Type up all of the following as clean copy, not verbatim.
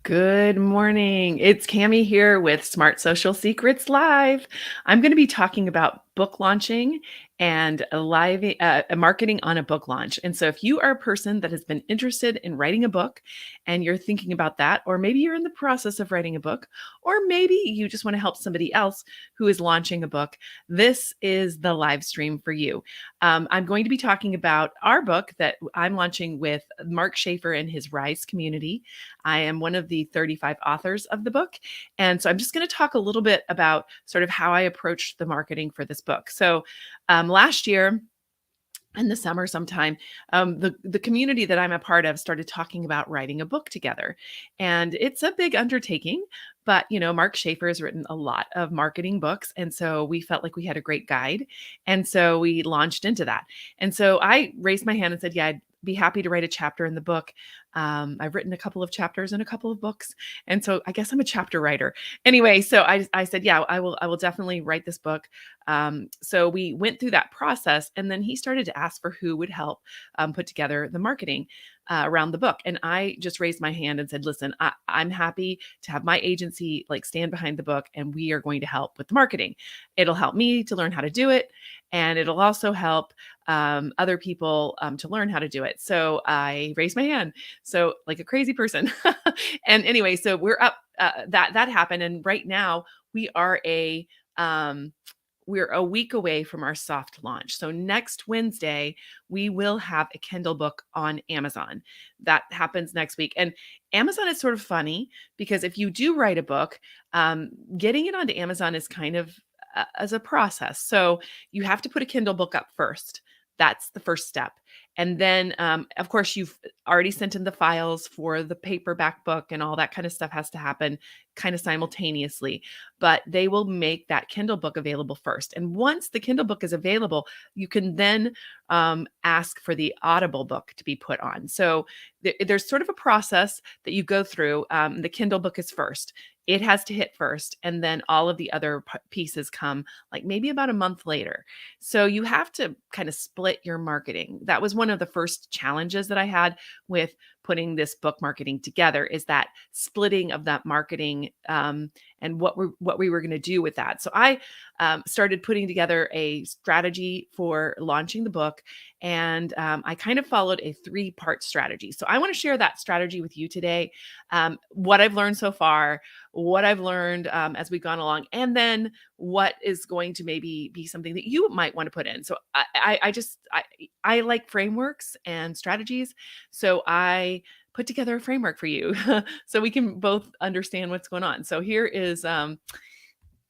Good morning. It's Cami here with Smart Social Secrets Live. I'm going to be talking about book launching and marketing on a book launch. And so, if you are a person that has been interested in writing a book and you're thinking about that, or maybe you're in the process of writing a book, or maybe you just want to help somebody else who is launching a book, this is the live stream for you. I'm going to be talking about our book that I'm launching with Mark Schaefer and his Rise community. I am one of the 35 authors of the book. And so I'm just going to talk a little bit about sort of how I approached the marketing for this book. So last year, in the summer sometime, the community that I'm a part of started talking about writing a book together. And it's a big undertaking, but Mark Schaefer has written a lot of marketing books. And so we felt like we had a great guide. And so we launched into that. And so I raised my hand and said, yeah, I'd be happy to write a chapter in the book. I've written a couple of chapters in a couple of books. And so I guess I'm a chapter writer. Anyway, so I said, yeah, I will definitely write this book. So we went through that process, and then he started to ask for who would help put together the marketing around the book. And I just raised my hand and said, listen, I'm happy to have my agency like stand behind the book, and we are going to help with the marketing. It'll help me to learn how to do it, and it'll also help other people to learn how to do it. So I raised my hand. So like a crazy person. And anyway, so we're up, that happened. And right now um, we're a week away from our soft launch. So next Wednesday, we will have a Kindle book on Amazon. That happens next week. And Amazon is sort of funny because if you do write a book, getting it onto Amazon is kind of as a process. So you have to put a Kindle book up first. That's the first step. And then, of course, you've already sent in the files for the paperback book, and all that kind of stuff has to happen kind of simultaneously. But they will make that Kindle book available first. And once the Kindle book is available, you can then ask for the Audible book to be put on. So there's sort of a process that you go through. The Kindle book is first. It has to hit first, and then all of the other pieces come like maybe about a month later. So you have to kind of split your marketing. That was one of the first challenges that I had with putting this book marketing together, is that splitting of that marketing, and what we were going to do with that. So I started putting together a strategy for launching the book, and I kind of followed a 3-part strategy. So I want to share that strategy with you today. What I've learned so far, what I've learned as we've gone along, and then what is going to maybe be something that you might want to put in. So I like frameworks and strategies. So I put together a framework for you so we can both understand what's going on. So here is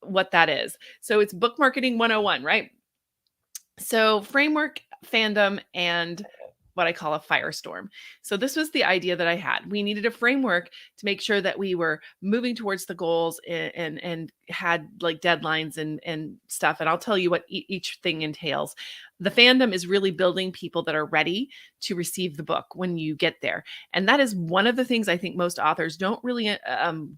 what that is. So it's book marketing 101, right? So framework, fandom, and what I call a firestorm. So this was the idea that I had. We needed a framework to make sure that we were moving towards the goals, and had like deadlines and stuff. And I'll tell you what each thing entails. The fandom is really building people that are ready to receive the book when you get there. And that is one of the things I think most authors don't really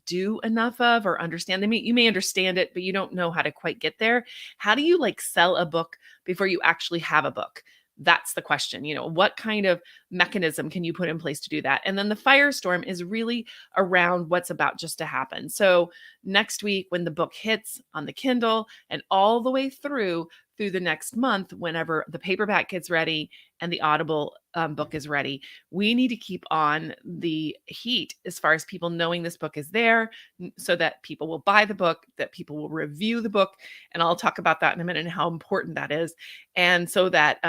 do enough of or understand. You may understand it, but you don't know how to quite get there. How do you like sell a book before you actually have a book? That's the question. What kind of mechanism can you put in place to do that? And then the firestorm is really around what's about just to happen. So next week, when the book hits on the Kindle, and all the way through the next month, whenever the paperback gets ready and the Audible book is ready, we need to keep on the heat as far as people knowing this book is there, so that people will buy the book, that people will review the book. And I'll talk about that in a minute and how important that is. And so that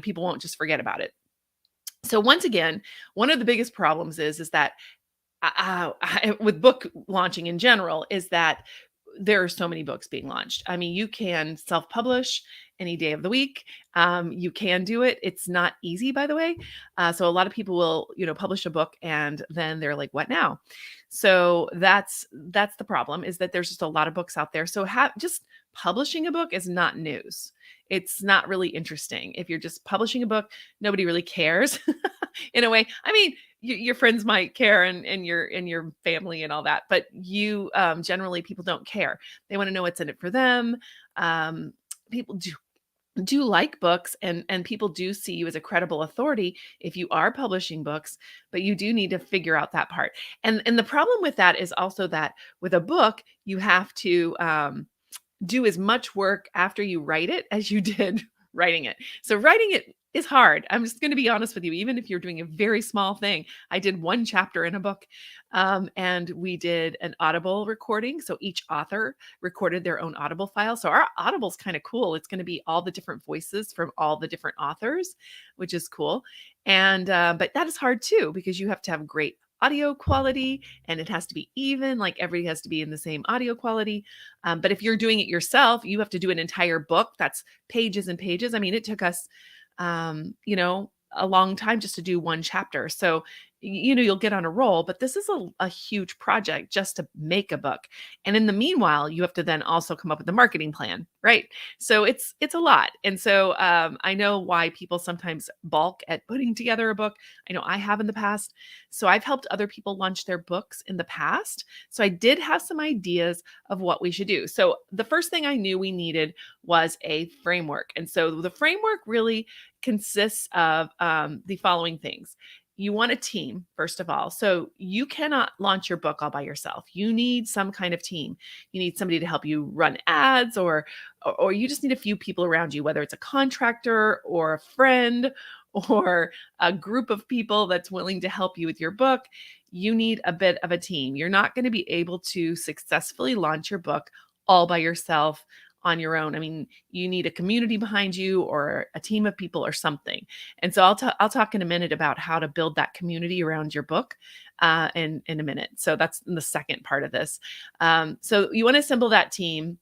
people won't just forget about it. So once again, one of the biggest problems is that with book launching in general, is that there are so many books being launched. I mean, you can self-publish any day of the week. You can do it. It's not easy, by the way. So a lot of people will, publish a book, and then they're like, "What now?" So that's the problem, is that there's just a lot of books out there. So just publishing a book is not news. It's not really interesting. If you're just publishing a book, nobody really cares in a way. I mean, your friends might care, and your family and all that, but you generally, people don't care. They want to know what's in it for them. People do do like books, and people do see you as a credible authority if you are publishing books, but you do need to figure out that part. And the problem with that is also that with a book, you have to do as much work after you write it as you did writing it. So writing it is hard. I'm just going to be honest with you. Even if you're doing a very small thing, I did one chapter in a book, and we did an Audible recording. So each author recorded their own Audible file. So our Audible's kind of cool. It's going to be all the different voices from all the different authors, which is cool. And but that is hard too because you have to have great audio quality and it has to be even, like everybody has to be in the same audio quality. But if you're doing it yourself, you have to do an entire book that's pages and pages. I mean, it took us, a long time just to do one chapter. So, you'll get on a roll, but this is a huge project just to make a book. And in the meanwhile, you have to then also come up with a marketing plan, right? So it's a lot. And so I know why people sometimes balk at putting together a book. I know I have in the past. So I've helped other people launch their books in the past. So I did have some ideas of what we should do. So the first thing I knew we needed was a framework. And so the framework really consists of the following things. You want a team, first of all. So you cannot launch your book all by yourself. You need some kind of team. You need somebody to help you run ads, or you just need a few people around you, whether it's a contractor or a friend or a group of people that's willing to help you with your book. You need a bit of a team. You're not going to be able to successfully launch your book all by yourself on your own. I mean, you need a community behind you or a team of people or something. And so I'll talk in a minute about how to build that community around your book in a minute. So that's the second part of this. So you want to assemble that team,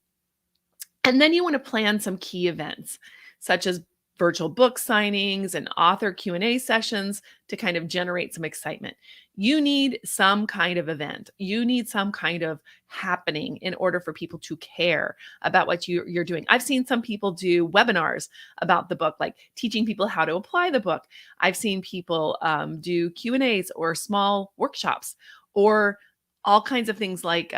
and then you want to plan some key events, such as virtual book signings and author Q&A sessions to kind of generate some excitement. You need some kind of event. You need some kind of happening in order for people to care about what you're doing. I've seen some people do webinars about the book, like teaching people how to apply the book. I've seen people do Q&As or small workshops, or all kinds of things like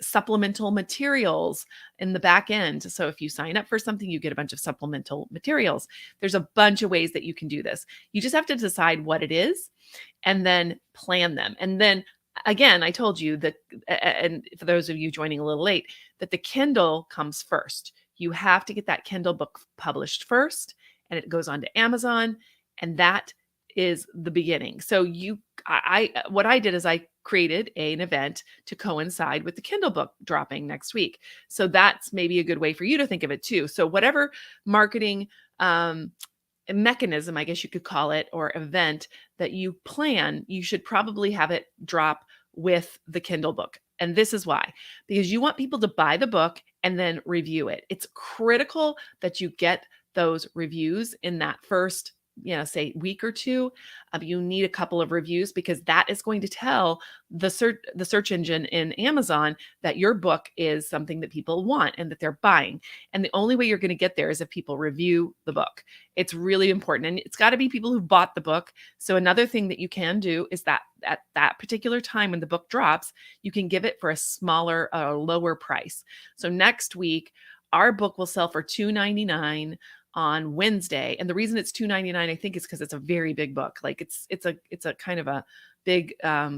supplemental materials in the back end. So if you sign up for something, you get a bunch of supplemental materials. There's a bunch of ways that you can do this. You just have to decide what it is and then plan them. And then again, I told you that, and for those of you joining a little late, that the Kindle comes first. You have to get that Kindle book published first, and it goes on to Amazon, and that is the beginning. So what I did is I created an event to coincide with the Kindle book dropping next week. So that's maybe a good way for you to think of it too. So whatever marketing mechanism, I guess you could call it, or event that you plan, you should probably have it drop with the Kindle book. And this is why, because you want people to buy the book and then review it. It's critical that you get those reviews in that first, say week or two. You need a couple of reviews because that is going to tell the search engine in Amazon that your book is something that people want and that they're buying. And the only way you're going to get there is if people review the book. It's really important, and it's got to be people who bought the book. So another thing that you can do is that at that particular time when the book drops, you can give it for a smaller, lower price. So next week, our book will sell for $2.99 on Wednesday. And the reason it's $2.99, I think, is because it's a very big book. Like it's a kind of a big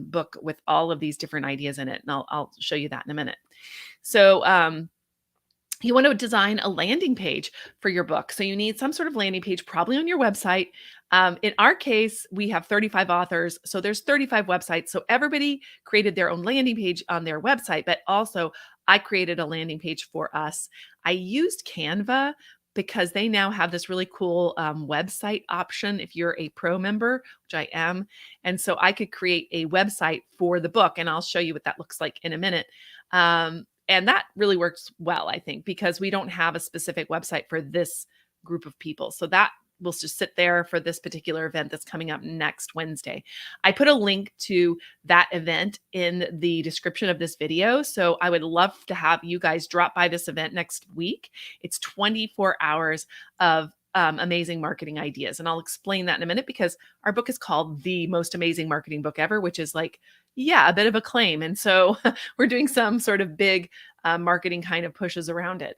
book with all of these different ideas in it. And I'll show you that in a minute. So you want to design a landing page for your book. So you need some sort of landing page, probably on your website. In our case, we have 35 authors. So there's 35 websites. So everybody created their own landing page on their website, but also I created a landing page for us. I used Canva because they now have this really cool website option if you're a pro member, which I am. And so I could create a website for the book, and I'll show you what that looks like in a minute. And that really works well, I think, because we don't have a specific website for this group of people. So that will just sit there for this particular event that's coming up next Wednesday. I put a link to that event in the description of this video. So I would love to have you guys drop by this event next week. It's 24 hours of amazing marketing ideas. And I'll explain that in a minute, because our book is called The Most Amazing Marketing Book Ever, which is like, a bit of a claim. And so we're doing some sort of big marketing kind of pushes around it.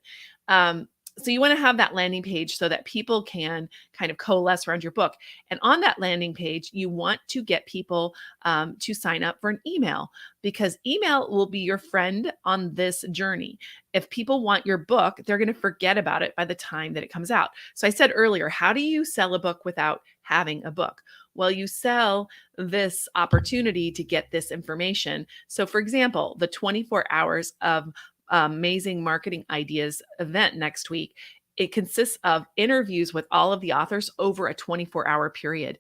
So you want to have that landing page so that people can kind of coalesce around your book. And on that landing page, you want to get people to sign up for an email, because email will be your friend on this journey. If people want your book, they're going to forget about it by the time that it comes out. So I said earlier, how do you sell a book without having a book? Well, you sell this opportunity to get this information. So, for example, the 24 hours of amazing marketing ideas event next week, it consists of interviews with all of the authors over a 24-hour period.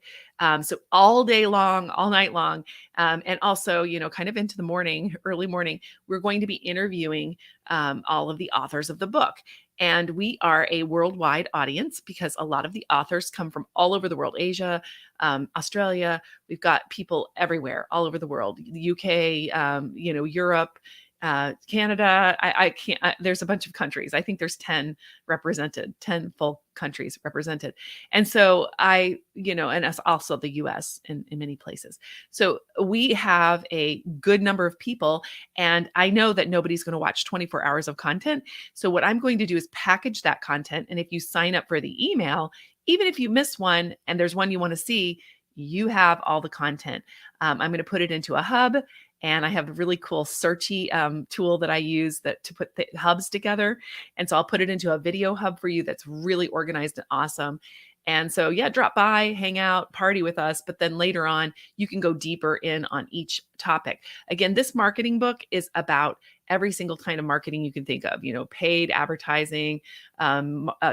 So all day long, all night long, and also, kind of into the morning, early morning, we're going to be interviewing all of the authors of the book. And we are a worldwide audience because a lot of the authors come from all over the world, Asia, Australia. We've got people everywhere, all over the world, the UK, Europe, Canada. I can't, there's a bunch of countries. I think there's 10 represented, 10 full countries represented. And so and that's also the US in many places. So we have a good number of people, and I know that nobody's going to watch 24 hours of content. So what I'm going to do is package that content. And if you sign up for the email, even if you miss one and there's one you want to see, you have all the content. I'm going to put it into a hub, and I have a really cool searchy tool that I use to put the hubs together. And so I'll put it into a video hub for you that's really organized and awesome. And so, yeah, drop by, hang out, party with us. But then later on, you can go deeper in on each topic. Again, this marketing book is about every single kind of marketing you can think of, paid advertising,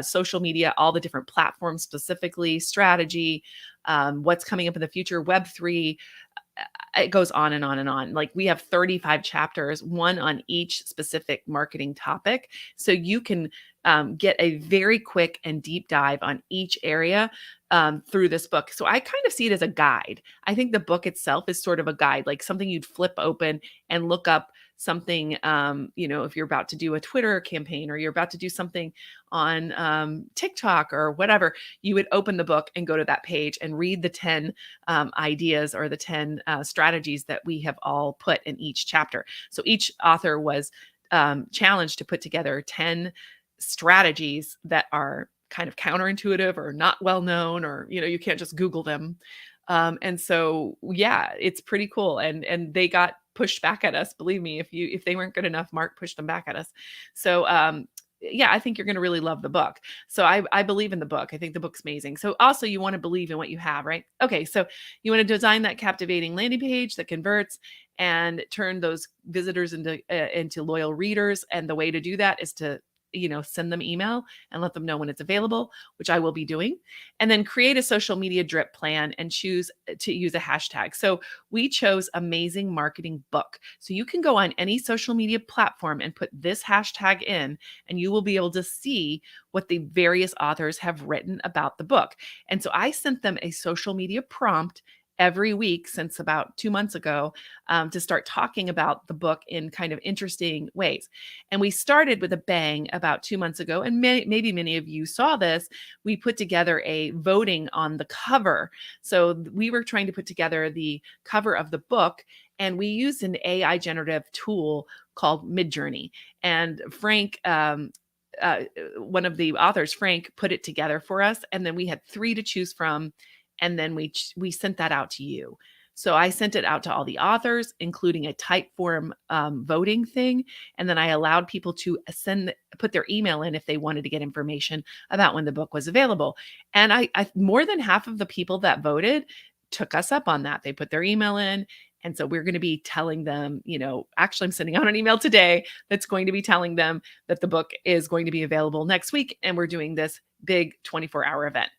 social media, all the different platforms, specifically strategy, what's coming up in the future, Web3. It goes on and on and on. Like, we have 35 chapters, one on each specific marketing topic. So you can get a very quick and deep dive on each area through this book. So I kind of see it as a guide. I think the book itself is sort of a guide, like something you'd flip open and look up something, if you're about to do a Twitter campaign or you're about to do something on TikTok or whatever, you would open the book and go to that page and read the 10 ideas or the 10 strategies that we have all put in each chapter. So each author was challenged to put together 10 strategies that are kind of counterintuitive or not well known, or you can't just Google them. And so, yeah, it's pretty cool. And they got pushed back at us. Believe me, if they weren't good enough, Mark pushed them back at us. So, yeah, I think you're going to really love the book. So I believe in the book. I think the book's amazing. So also, you want to believe in what you have, right? Okay, so you want to design that captivating landing page that converts and turn those visitors into loyal readers. And the way to do that is to send them email and let them know when it's available, which I will be doing. And then create a social media drip plan and choose to use a hashtag. So we chose amazing marketing book. So you can go on any social media platform and put this hashtag in, and you will be able to see what the various authors have written about the book. And so I sent them a social media prompt every week since about 2 months ago, to start talking about the book in kind of interesting ways. And we started with a bang about 2 months ago. And maybe many of you saw this. We put together a voting on the cover. So we were trying to put together the cover of the book, and we used an AI generative tool called Midjourney. And Frank, one of the authors, Frank, put it together for us. And then we had 3 to choose from. And then we sent that out to you. So I sent it out to all the authors, including a type form voting thing. And then I allowed people to put their email in if they wanted to get information about when the book was available. And I more than half of the people that voted took us up on that. They put their email in. And so we're going to be telling them, actually, I'm sending out an email today that's going to be telling them that the book is going to be available next week. And we're doing this big 24-hour event.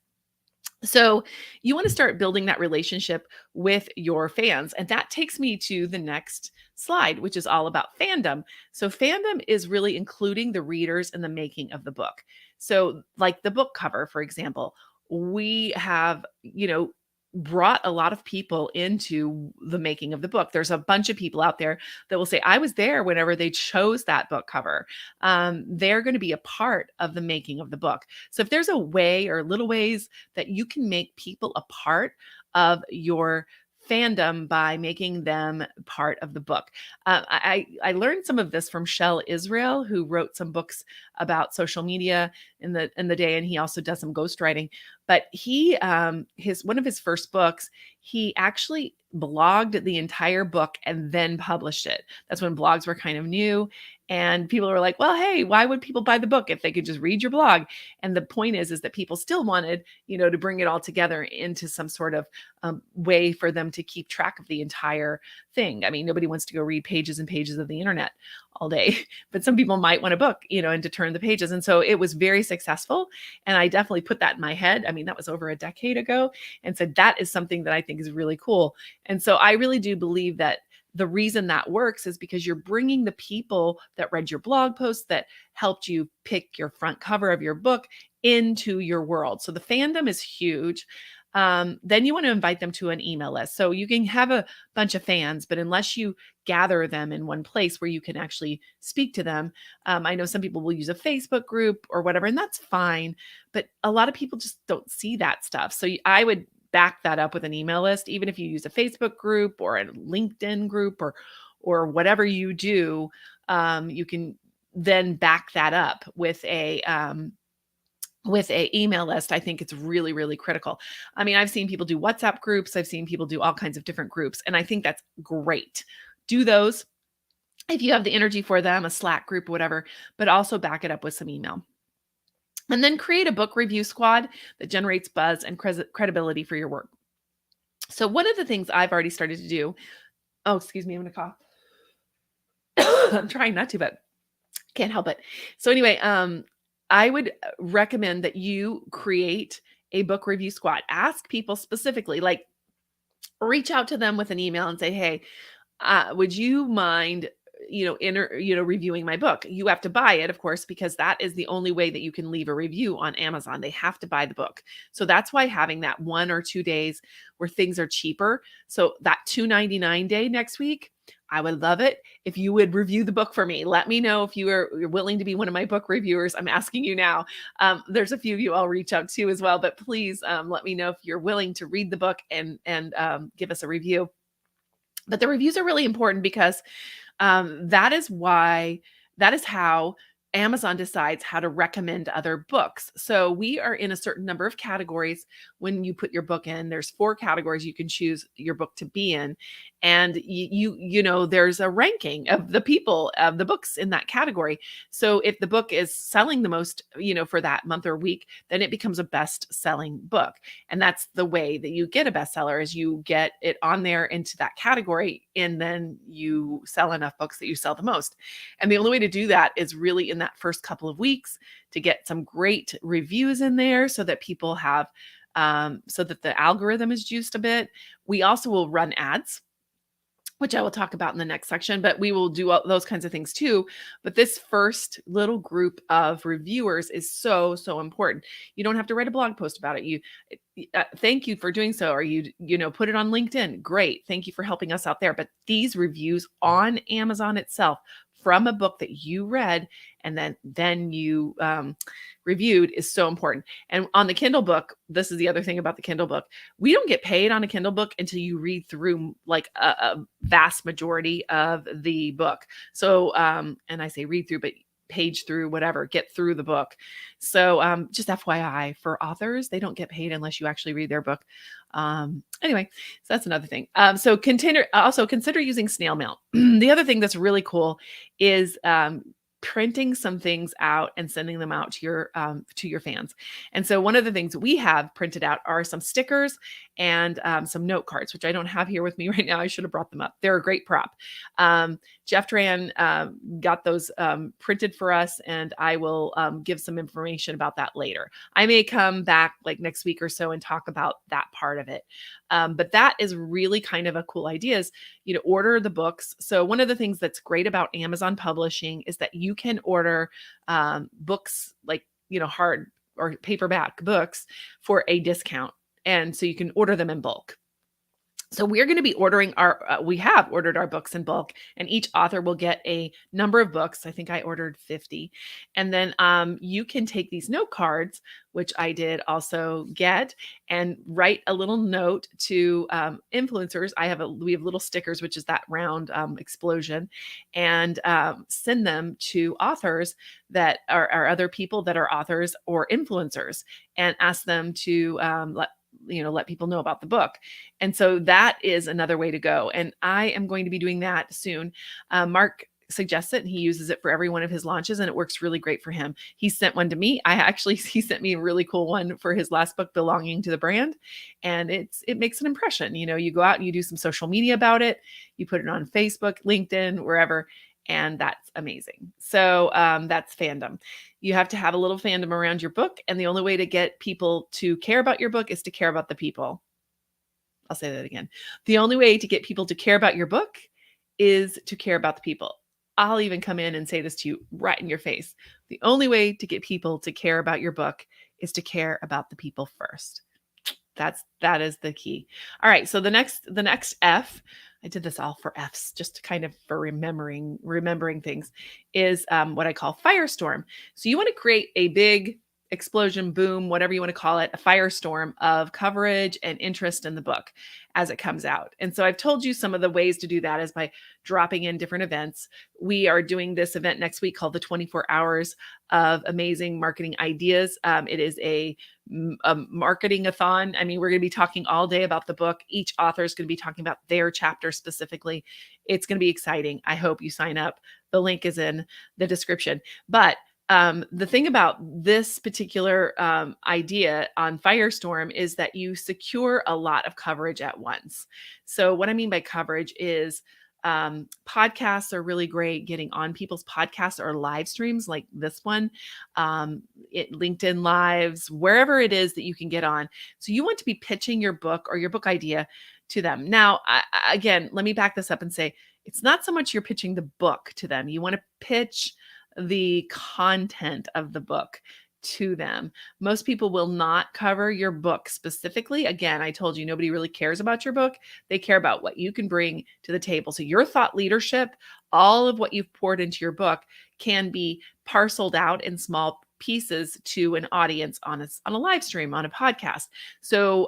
So you want to start building that relationship with your fans. And that takes me to the next slide, which is all about fandom. So fandom is really including the readers in the making of the book. So like the book cover, for example, we have, brought a lot of people into the making of the book. There's a bunch of people out there that will say, I was there whenever they chose that book cover. They're going to be a part of the making of the book. So if there's a way or little ways that you can make people a part of your fandom by making them part of the book. I learned some of this from Shel Israel, who wrote some books about social media in the day, and he also does some ghostwriting. But he his one of his first books, he actually blogged the entire book and then published it. That's when blogs were kind of new. And people were like, well, hey, why would people buy the book if they could just read your blog? And the point is that people still wanted, to bring it all together into some sort of way for them to keep track of the entire thing. I mean, nobody wants to go read pages and pages of the internet all day, but some people might want a book, and to turn the pages. And so it was very successful. And I definitely put that in my head. I mean, that was over a decade ago. And so that is something that I think is really cool. And so I really do believe that the reason that works is because you're bringing the people that read your blog posts, that helped you pick your front cover of your book, into your world. So the fandom is huge. Then you want to invite them to an email list. So you can have a bunch of fans, but unless you gather them in one place where you can actually speak to them, I know some people will use a Facebook group or whatever, and that's fine. But a lot of people just don't see that stuff. So I would back that up with an email list, even if you use a Facebook group or a LinkedIn group or whatever you do. You can then back that up with a email list. I think it's really, really critical. I mean, I've seen people do WhatsApp groups. I've seen people do all kinds of different groups, and I think that's great. Do those if you have the energy for them, a Slack group, whatever, but also back it up with some email. And then create a book review squad that generates buzz and credibility for your work. So one of the things I've already started to do, oh, excuse me, I'm going to cough. I'm trying not to, but can't help it. So anyway, I would recommend that you create a book review squad. Ask people specifically, like reach out to them with an email and say, hey, would you mind, reviewing my book? You have to buy it, of course, because that is the only way that you can leave a review on Amazon. They have to buy the book. So that's why having that 1 or 2 days where things are cheaper. So that $2.99 day next week, I would love it if you would review the book for me. Let me know if you're willing to be one of my book reviewers. I'm asking you now. There's a few of you I'll reach out to as well, but please let me know if you're willing to read the book and give us a review. But the reviews are really important because that is how Amazon decides how to recommend other books. So we are in a certain number of categories when you put your book in. There's 4 categories you can choose your book to be in. And there's a ranking of the people of the books in that category. So if the book is selling the most, for that month or week, then it becomes a best-selling book. And that's the way that you get a bestseller, is you get it on there into that category, and then you sell enough books that you sell the most. And the only way to do that is really in that first couple of weeks to get some great reviews in there so that people have, so that the algorithm is juiced a bit. We also will run ads, which I will talk about in the next section, but we will do all those kinds of things too. But this first little group of reviewers is so, so important. You don't have to write a blog post about it. Thank you for doing so. Or put it on LinkedIn. Great. Thank you for helping us out there. But these reviews on Amazon itself from a book that you read and then you reviewed is so important. And on the Kindle book, this is the other thing about the Kindle book. We don't get paid on a Kindle book until you read through like a vast majority of the book. So, and I say read through, but page through, whatever, get through the book. So just FYI, for authors, they don't get paid unless you actually read their book. Anyway, so that's another thing. So consider using snail mail. The other thing that's really cool is printing some things out and sending them out to your fans. And so one of the things we have printed out are some stickers and some note cards, which I don't have here with me right now. I should have brought them up. They're a great prop. Jeff Tran got those printed for us, and I will give some information about that later. I may come back like next week or so and talk about that part of it. But that is really kind of a cool idea, is, order the books. So one of the things that's great about Amazon publishing is that you can order books like, hard or paperback books for a discount. And so you can order them in bulk. So we're going to be ordering we have ordered our books in bulk, and each author will get a number of books. I think I ordered 50. And then you can take these note cards, which I did also get, and write a little note to influencers. We have little stickers, which is that round explosion, and send them to authors that are other people that are authors or influencers, and ask them to let people know about the book. And so that is another way to go. And I am going to be doing that soon. Mark suggests it and he uses it for every one of his launches, and it works really great for him. He sent one to me. He sent me a really cool one for his last book, Belonging to the Brand. And it makes an impression. You go out and you do some social media about it. You put it on Facebook, LinkedIn, wherever. And that's amazing. So that's fandom. You have to have a little fandom around your book. And the only way to get people to care about your book is to care about the people. I'll say that again. The only way to get people to care about your book is to care about the people. I'll even come in and say this to you right in your face. The only way to get people to care about your book is to care about the people first. That is the key. All right. So the next F, I did this all for F's, just kind of for remembering things, is what I call Firestorm. So you want to create a big explosion, boom, whatever you want to call it, a firestorm of coverage and interest in the book as it comes out. And so I've told you some of the ways to do that is by dropping in different events. We are doing this event next week called the 24 Hours of Amazing Marketing Ideas. It is a marketing-a-thon. I mean, we're going to be talking all day about the book. Each author is going to be talking about their chapter specifically. It's going to be exciting. I hope you sign up. The link is in the description. But the thing about this particular idea on Firestorm is that you secure a lot of coverage at once. So what I mean by coverage is podcasts are really great. Getting on people's podcasts or live streams like this one, LinkedIn Lives, wherever it is that you can get on. So you want to be pitching your book or your book idea to them. Now, again, let me back this up and say, it's not so much you're pitching the book to them. You want to pitch the content of the book to them. Most people will not cover your book specifically. Again, I told you nobody really cares about your book. They care about what you can bring to the table. So your thought leadership, all of what you've poured into your book can be parceled out in small pieces to an audience on a live stream, on a podcast. So,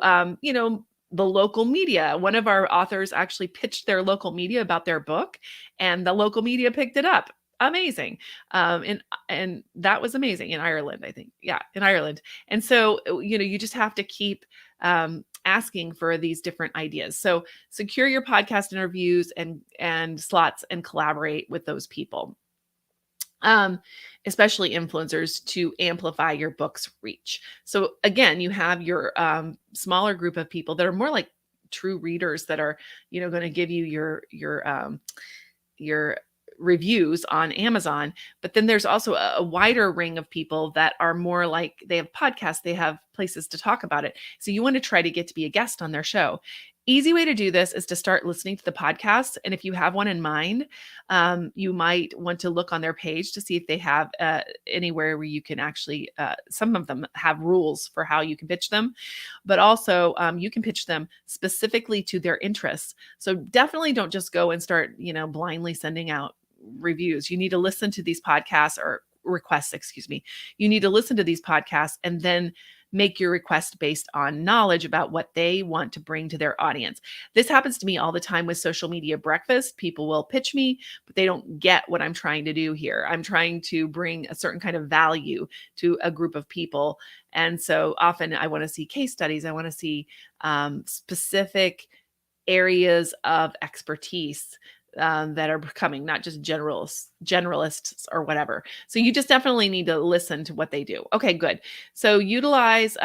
the local media, one of our authors actually pitched their local media about their book, and the local media picked it up. Amazing. And that was amazing in Ireland, I think. Yeah, in Ireland. And so, you just have to keep asking for these different ideas. So secure your podcast interviews and slots and collaborate with those people. Especially influencers, to amplify your book's reach. So again, you have your smaller group of people that are more like true readers that are, going to give you your reviews on Amazon. But then there's also a wider ring of people that are more like, they have podcasts, they have places to talk about it. So you want to try to get to be a guest on their show. Easy way to do this is to start listening to the podcast. And if you have one in mind, you might want to look on their page to see if they have anywhere where you can actually, some of them have rules for how you can pitch them, but also you can pitch them specifically to their interests. So definitely don't just go and start, blindly sending out reviews. You need to listen to these podcasts or requests, excuse me. You need to listen to these podcasts and then make your request based on knowledge about what they want to bring to their audience. This happens to me all the time with social media breakfast. People will pitch me, but they don't get what I'm trying to do here. I'm trying to bring a certain kind of value to a group of people. And so often I want to see case studies. I want to see specific areas of expertise that are coming, not just generalists or whatever. So you just definitely need to listen to what they do. Okay, good. So utilize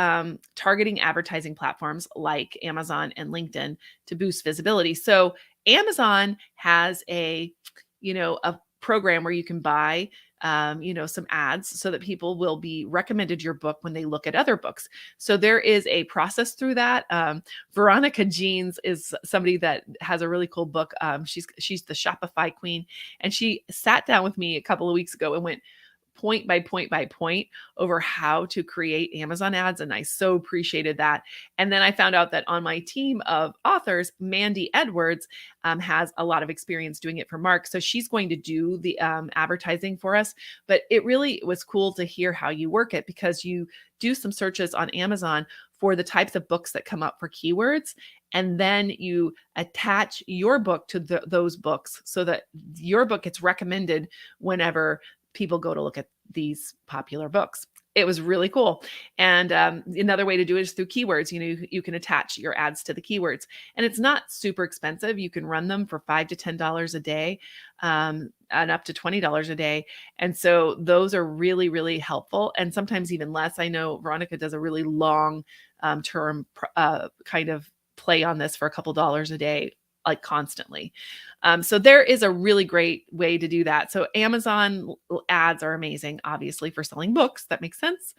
targeting advertising platforms like Amazon and LinkedIn to boost visibility. So Amazon has a program where you can buy some ads so that people will be recommended your book when they look at other books. So there is a process through that. Veronica Jeans is somebody that has a really cool book. She's the Shopify queen, and she sat down with me a couple of weeks ago and went point by point by point over how to create Amazon ads. And I so appreciated that. And then I found out that on my team of authors, Mandy Edwards has a lot of experience doing it for Mark. So she's going to do the advertising for us. But it really was cool to hear how you work it, because you do some searches on Amazon for the types of books that come up for keywords. And then you attach your book to those books so that your book gets recommended whenever people go to look at these popular books. It was really cool. And another way to do it is through keywords. You can attach your ads to the keywords, and it's not super expensive. You can run them for $5 to $10 a day, and up to $20 a day. And so those are really, really helpful, and sometimes even less. I know Veronica does a really long term kind of play on this for a couple dollars a day, like constantly. So there is a really great way to do that. So Amazon ads are amazing, obviously, for selling books. That makes sense.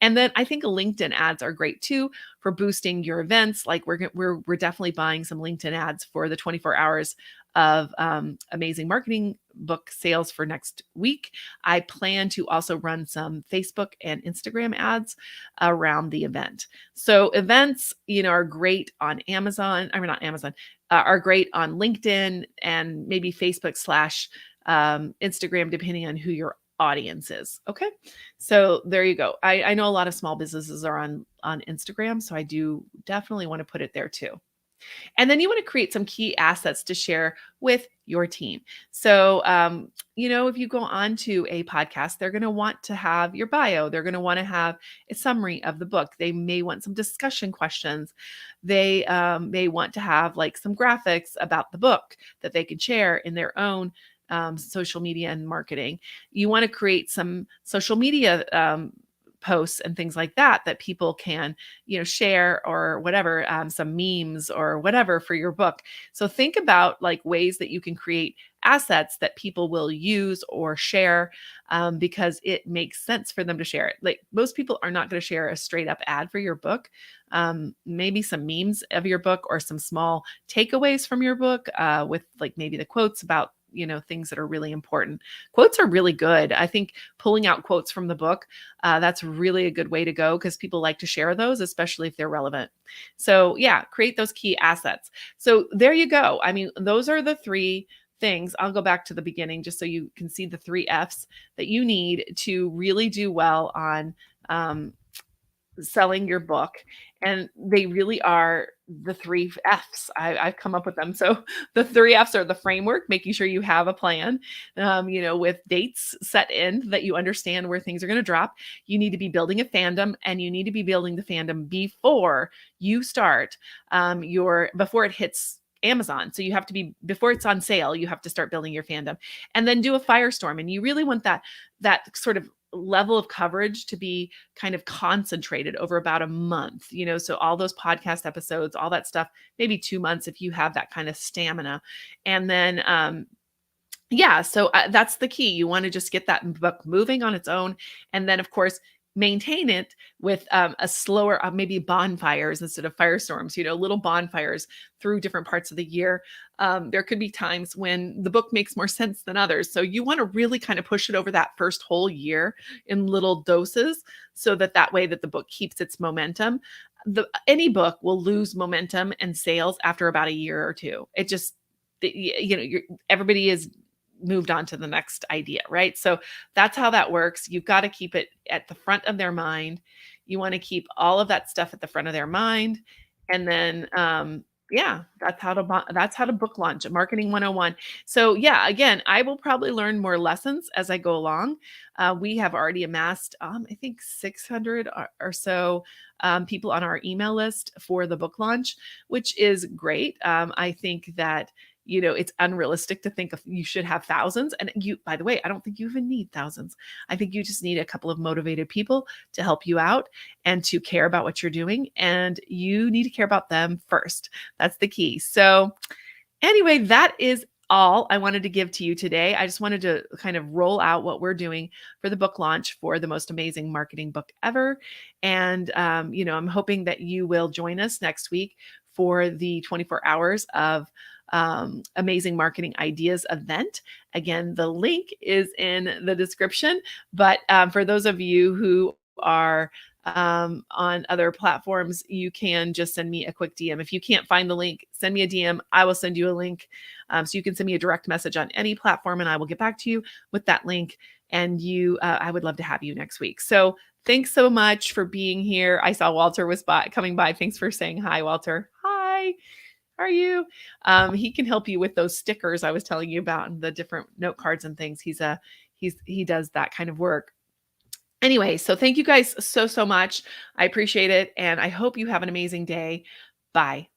And then I think LinkedIn ads are great too for boosting your events. Like we're definitely buying some LinkedIn ads for the 24 hours of amazing marketing book sales for next week. I plan to also run some Facebook and Instagram ads around the event. So events, are great on Amazon. I mean, not Amazon, are great on LinkedIn and maybe Facebook / Instagram, depending on who your audience is. Okay. So there you go. I know a lot of small businesses are on Instagram, so I do definitely want to put it there too. And then you want to create some key assets to share with your team. So, if you go on to a podcast, they're going to want to have your bio. They're going to want to have a summary of the book. They may want some discussion questions. They may want to have like some graphics about the book that they can share in their own social media and marketing. You want to create some social media posts and things like that people can, share or whatever, some memes or whatever for your book. So think about like ways that you can create assets that people will use or share, because it makes sense for them to share it. Like most people are not going to share a straight up ad for your book. Maybe some memes of your book or some small takeaways from your book, with like maybe the quotes about things that are really important. Quotes are really good. I think pulling out quotes from the book, that's really a good way to go, because people like to share those, especially if they're relevant. So yeah, create those key assets. So there you go. I mean, those are the three things. I'll go back to the beginning just so you can see the 3 F's that you need to really do well on selling your book. And they really are the 3 F's. I've come up with them. So the 3 F's are the framework, making sure you have a plan, with dates set in that you understand where things are going to drop. You need to be building a fandom, and you need to be building the fandom before you start before it hits Amazon. So you have to be, before it's on sale, you have to start building your fandom, and then do a firestorm. And you really want that sort of level of coverage to be kind of concentrated over about a month, so all those podcast episodes, all that stuff, maybe 2 months if you have that kind of stamina. And then, so that's the key. You want to just get that book moving on its own. And then of course, maintain it with a slower, maybe bonfires instead of firestorms, little bonfires through different parts of the year. There could be times when the book makes more sense than others. So you want to really kind of push it over that first whole year in little doses, so that way that the book keeps its momentum. Any book will lose momentum and sales after about a year or two. It just, everybody is moved on to the next idea, right? So that's how that works. You've got to keep it at the front of their mind. You want to keep all of that stuff at the front of their mind. And then, that's how to book launch, Marketing 101. So yeah, again, I will probably learn more lessons as I go along. We have already amassed, I think 600 or so people on our email list for the book launch, which is great. I think that it's unrealistic to think of you should have thousands. And by the way, I don't think you even need thousands. I think you just need a couple of motivated people to help you out and to care about what you're doing. And you need to care about them first. That's the key. So anyway, that is all I wanted to give to you today. I just wanted to kind of roll out what we're doing for the book launch for the most amazing marketing book ever. And, I'm hoping that you will join us next week for the 24 hours of amazing marketing ideas event. Again, the link is in the description. But for those of you who are on other platforms, you can just send me a quick DM. If you can't find the link, send me a DM. I will send you a link. So you can send me a direct message on any platform and I will get back to you with that link. And I would love to have you next week. So thanks so much for being here. I saw Walter was coming by. Thanks for saying hi, Walter. Hi. How are you? He can help you with those stickers I was telling you about and the different note cards and things. He does that kind of work. Anyway, so thank you guys so much. I appreciate it. And I hope you have an amazing day. Bye.